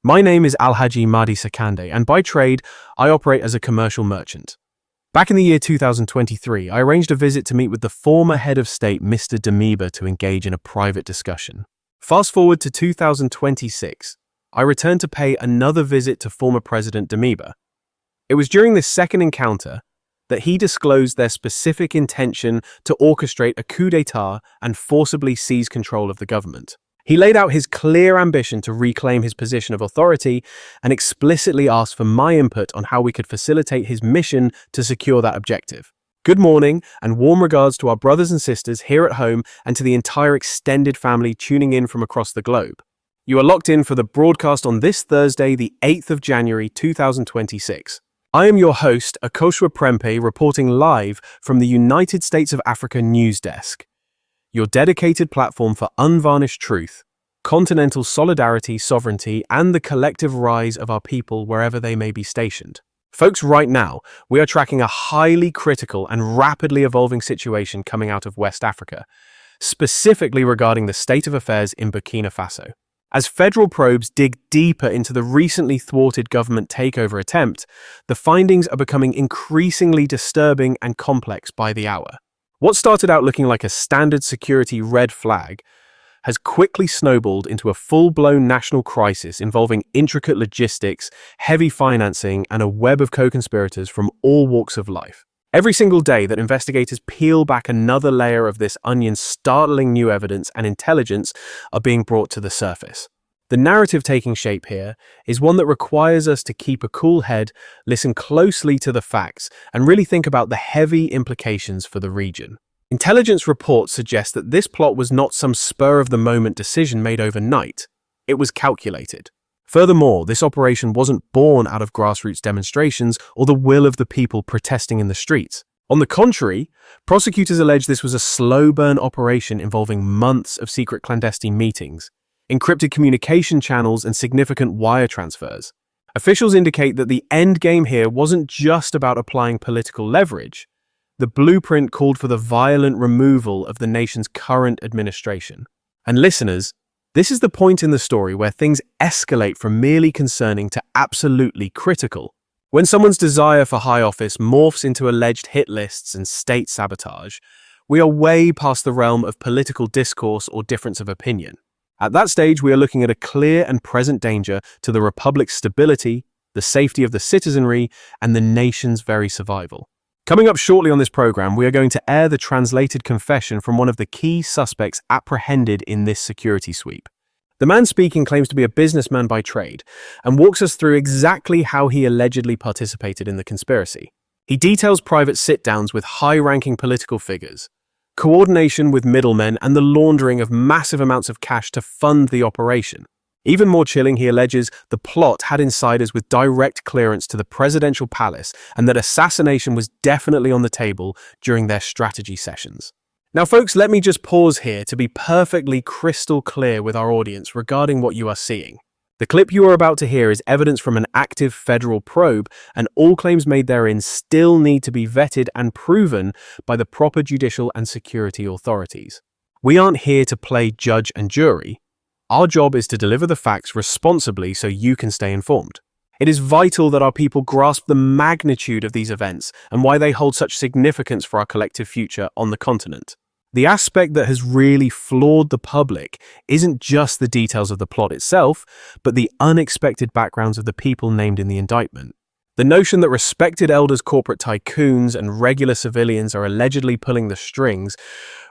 My name is Alhaji Mahdi Sakande, and by trade, I operate as a commercial merchant. Back in the year 2023, I arranged a visit to meet with the former head of state, Mr. Damiba, to engage in a private discussion. Fast forward to 2026, I returned to pay another visit to former President Damiba. It was during this second encounter that he disclosed their specific intention to orchestrate a coup d'etat and forcibly seize control of the government. He laid out his clear ambition to reclaim his position of authority and explicitly asked for my input on how we could facilitate his mission to secure that objective. Good morning and warm regards to our brothers and sisters here at home and to the entire extended family tuning in from across the globe. You are locked in for the broadcast on this Thursday, the 8th of January 2026. I am your host, Akoshwa Prempe, reporting live from the United States of Africa News Desk, your dedicated platform for unvarnished truth, continental solidarity, sovereignty, and the collective rise of our people wherever they may be stationed. Folks, right now, we are tracking a highly critical and rapidly evolving situation coming out of West Africa, specifically regarding the state of affairs in Burkina Faso. As federal probes dig deeper into the recently thwarted government takeover attempt, the findings are becoming increasingly disturbing and complex by the hour. What started out looking like a standard security red flag has quickly snowballed into a full-blown national crisis involving intricate logistics, heavy financing, and a web of co-conspirators from all walks of life. Every single day that investigators peel back another layer of this onion, startling new evidence and intelligence are being brought to the surface. The narrative taking shape here is one that requires us to keep a cool head, listen closely to the facts, and really think about the heavy implications for the region. Intelligence reports suggest that this plot was not some spur-of-the-moment decision made overnight. It was calculated. Furthermore, this operation wasn't born out of grassroots demonstrations or the will of the people protesting in the streets. On the contrary, prosecutors allege this was a slow-burn operation involving months of secret clandestine meetings, encrypted communication channels, and significant wire transfers. Officials indicate that the end game here wasn't just about applying political leverage. The blueprint called for the violent removal of the nation's current administration. And listeners, this is the point in the story where things escalate from merely concerning to absolutely critical. When someone's desire for high office morphs into alleged hit lists and state sabotage, we are way past the realm of political discourse or difference of opinion. At that stage, we are looking at a clear and present danger to the republic's stability, the safety of the citizenry, and the nation's very survival. Coming up shortly on this program, we are going to air the translated confession from one of the key suspects apprehended in this security sweep. The man speaking claims to be a businessman by trade and walks us through exactly how he allegedly participated in the conspiracy. He details private sit-downs with high-ranking political figures, coordination with middlemen, and the laundering of massive amounts of cash to fund the operation. Even more chilling, he alleges the plot had insiders with direct clearance to the presidential palace and that assassination was definitely on the table during their strategy sessions. Now, folks, let me just pause here to be perfectly crystal clear with our audience regarding what you are seeing. The clip you are about to hear is evidence from an active federal probe, and all claims made therein still need to be vetted and proven by the proper judicial and security authorities. We aren't here to play judge and jury. Our job is to deliver the facts responsibly so you can stay informed. It is vital that our people grasp the magnitude of these events and why they hold such significance for our collective future on the continent. The aspect that has really floored the public isn't just the details of the plot itself, but the unexpected backgrounds of the people named in the indictment. The notion that respected elders, corporate tycoons, and regular civilians are allegedly pulling the strings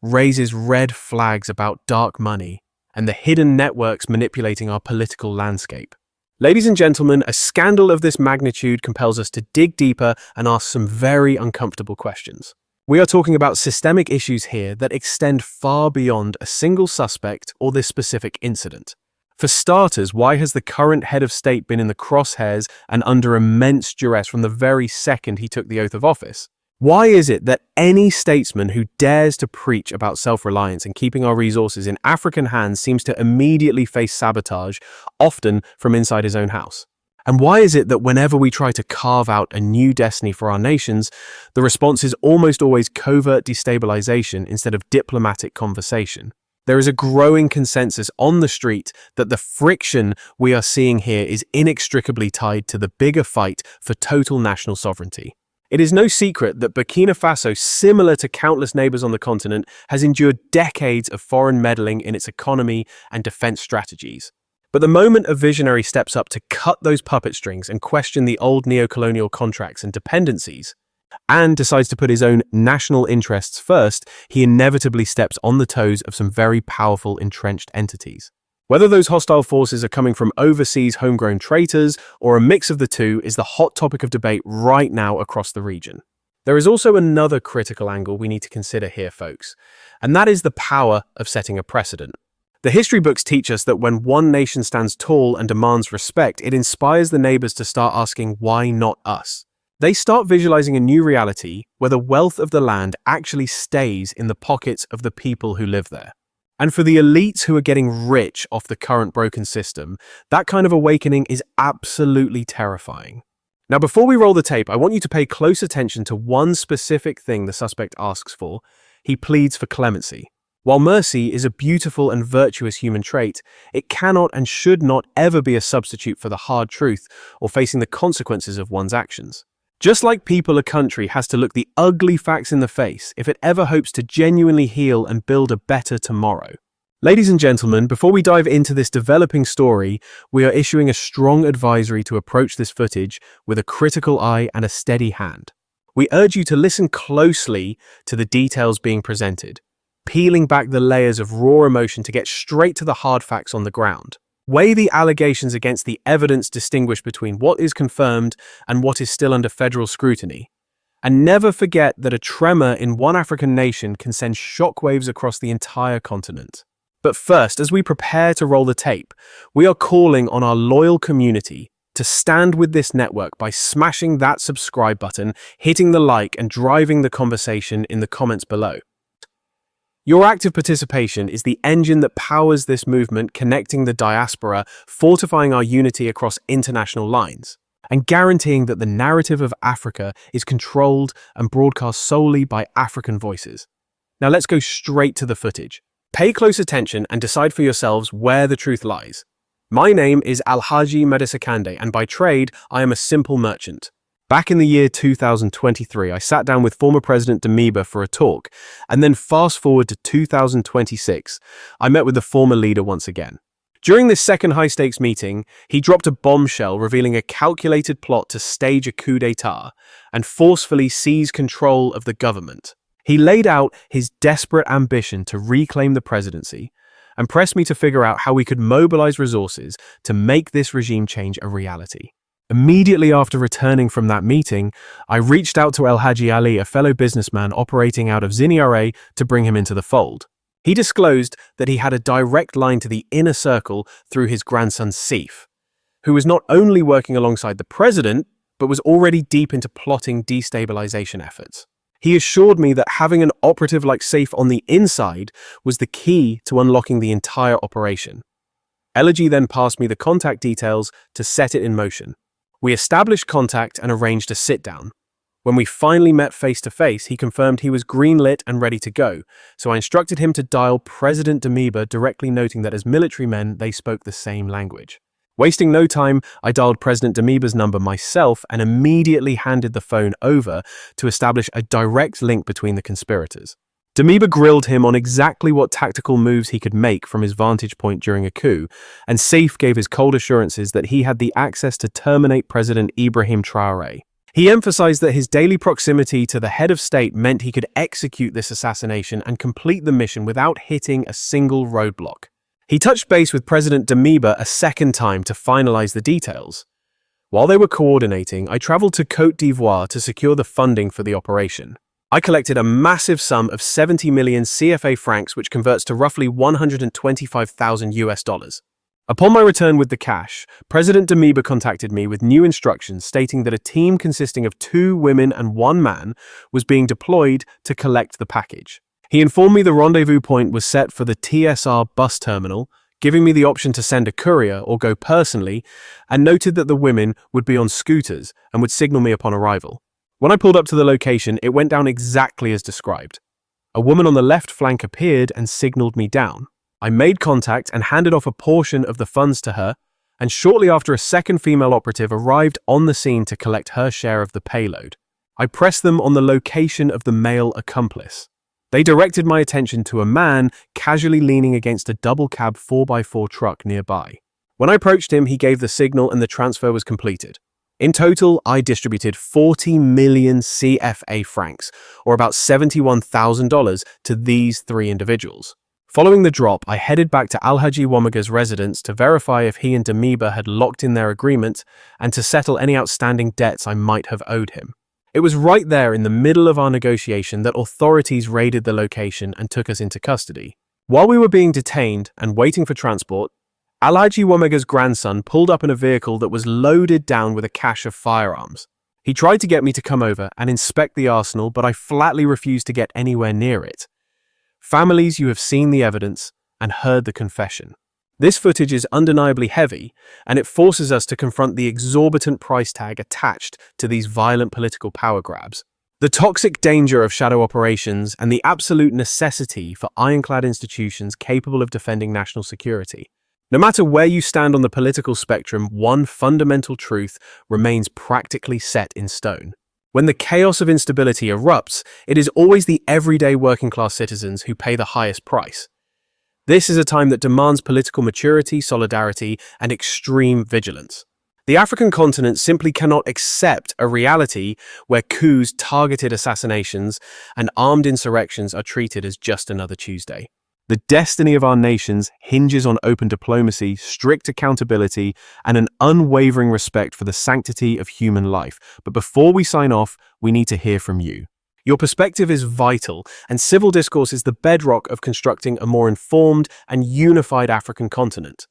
raises red flags about dark money and the hidden networks manipulating our political landscape. Ladies and gentlemen, a scandal of this magnitude compels us to dig deeper and ask some very uncomfortable questions. We are talking about systemic issues here that extend far beyond a single suspect or this specific incident. For starters, why has the current head of state been in the crosshairs and under immense duress from the very second he took the oath of office? Why is it that any statesman who dares to preach about self-reliance and keeping our resources in African hands seems to immediately face sabotage, often from inside his own house? And why is it that whenever we try to carve out a new destiny for our nations, the response is almost always covert destabilization instead of diplomatic conversation? There is a growing consensus on the street that the friction we are seeing here is inextricably tied to the bigger fight for total national sovereignty. It is no secret that Burkina Faso, similar to countless neighbors on the continent, has endured decades of foreign meddling in its economy and defense strategies. But the moment a visionary steps up to cut those puppet strings and question the old neocolonial contracts and dependencies, and decides to put his own national interests first, he inevitably steps on the toes of some very powerful entrenched entities. Whether those hostile forces are coming from overseas homegrown traitors or a mix of the two is the hot topic of debate right now across the region. There is also another critical angle we need to consider here, folks, and that is the power of setting a precedent. The history books teach us that when one nation stands tall and demands respect, it inspires the neighbors to start asking, why not us? They start visualizing a new reality where the wealth of the land actually stays in the pockets of the people who live there. And for the elites who are getting rich off the current broken system, that kind of awakening is absolutely terrifying. Now, before we roll the tape, I want you to pay close attention to one specific thing the suspect asks for. He pleads for clemency. While mercy is a beautiful and virtuous human trait, it cannot and should not ever be a substitute for the hard truth or facing the consequences of one's actions. Just like people, a country has to look the ugly facts in the face if it ever hopes to genuinely heal and build a better tomorrow. Ladies and gentlemen, before we dive into this developing story, we are issuing a strong advisory to approach this footage with a critical eye and a steady hand. We urge you to listen closely to the details being presented, peeling back the layers of raw emotion to get straight to the hard facts on the ground. Weigh the allegations against the evidence, distinguish between what is confirmed and what is still under federal scrutiny. And never forget that a tremor in one African nation can send shockwaves across the entire continent. But first, as we prepare to roll the tape, we are calling on our loyal community to stand with this network by smashing that subscribe button, hitting the like, and driving the conversation in the comments below. Your active participation is the engine that powers this movement, connecting the diaspora, fortifying our unity across international lines, and guaranteeing that the narrative of Africa is controlled and broadcast solely by African voices. Now let's go straight to the footage. Pay close attention and decide for yourselves where the truth lies. My name is Alhaji Madisakande, and by trade, I am a simple merchant. Back in the year 2023, I sat down with former President Damiba for a talk, and then fast forward to 2026, I met with the former leader once again. During this second high-stakes meeting, he dropped a bombshell revealing a calculated plot to stage a coup d'etat and forcefully seize control of the government. He laid out his desperate ambition to reclaim the presidency and pressed me to figure out how we could mobilize resources to make this regime change a reality. Immediately after returning from that meeting, I reached out to El Hadji Ali, a fellow businessman operating out of Ziniare, to bring him into the fold. He disclosed that he had a direct line to the inner circle through his grandson Sif, who was not only working alongside the president, but was already deep into plotting destabilization efforts. He assured me that having an operative like Sif on the inside was the key to unlocking the entire operation. Elegy then passed me the contact details to set it in motion. We established contact and arranged a sit-down. When we finally met face-to-face, he confirmed he was green-lit and ready to go, so I instructed him to dial President Damiba, directly noting that as military men, they spoke the same language. Wasting no time, I dialed President Damiba's number myself and immediately handed the phone over to establish a direct link between the conspirators. Damiba grilled him on exactly what tactical moves he could make from his vantage point during a coup, and Sif gave his cold assurances that he had the access to terminate President Ibrahim Traoré. He emphasized that his daily proximity to the head of state meant he could execute this assassination and complete the mission without hitting a single roadblock. He touched base with President Damiba a second time to finalize the details. While they were coordinating, I traveled to Côte d'Ivoire to secure the funding for the operation. I collected a massive sum of 70 million CFA francs, which converts to roughly 125,000 US dollars. Upon my return with the cash, President Damiba contacted me with new instructions stating that a team consisting of 2 women and 1 man was being deployed to collect the package. He informed me the rendezvous point was set for the TSR bus terminal, giving me the option to send a courier or go personally, and noted that the women would be on scooters and would signal me upon arrival. When I pulled up to the location, it went down exactly as described. A woman on the left flank appeared and signaled me down. I made contact and handed off a portion of the funds to her, and shortly after a second female operative arrived on the scene to collect her share of the payload. I pressed them on the location of the male accomplice. They directed my attention to a man casually leaning against a double-cab 4x4 truck nearby. When I approached him, he gave the signal and the transfer was completed. In total, I distributed 40 million CFA francs, or about $71,000, to these three individuals. Following the drop, I headed back to Alhaji Wamaga's residence to verify if he and Damiba had locked in their agreement and to settle any outstanding debts I might have owed him. It was right there in the middle of our negotiation that authorities raided the location and took us into custody. While we were being detained and waiting for transport, Alhaji Wamaga's grandson pulled up in a vehicle that was loaded down with a cache of firearms. He tried to get me to come over and inspect the arsenal, but I flatly refused to get anywhere near it. Families, you have seen the evidence and heard the confession. This footage is undeniably heavy, and it forces us to confront the exorbitant price tag attached to these violent political power grabs. The toxic danger of shadow operations and the absolute necessity for ironclad institutions capable of defending national security. No matter where you stand on the political spectrum, one fundamental truth remains practically set in stone. When the chaos of instability erupts, it is always the everyday working-class citizens who pay the highest price. This is a time that demands political maturity, solidarity, and extreme vigilance. The African continent simply cannot accept a reality where coups, targeted assassinations, and armed insurrections are treated as just another Tuesday. The destiny of our nations hinges on open diplomacy, strict accountability, and an unwavering respect for the sanctity of human life. But before we sign off, we need to hear from you. Your perspective is vital, and civil discourse is the bedrock of constructing a more informed and unified African continent.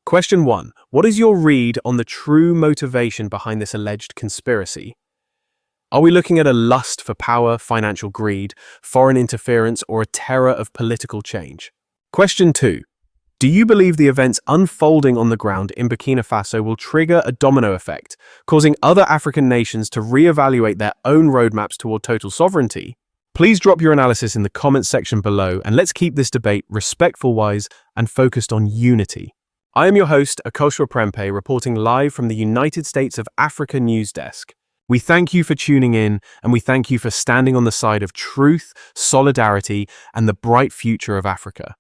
Question 1. What is your read on the true motivation behind this alleged conspiracy? Are we looking at a lust for power, financial greed, foreign interference, or a terror of political change? Question 2. Do you believe the events unfolding on the ground in Burkina Faso will trigger a domino effect, causing other African nations to reevaluate their own roadmaps toward total sovereignty? Please drop your analysis in the comments section below, and let's keep this debate respectful-wise and focused on unity. I am your host, Akoshwa Prempe, reporting live from the United States of Africa News Desk. We thank you for tuning in, and we thank you for standing on the side of truth, solidarity, and the bright future of Africa.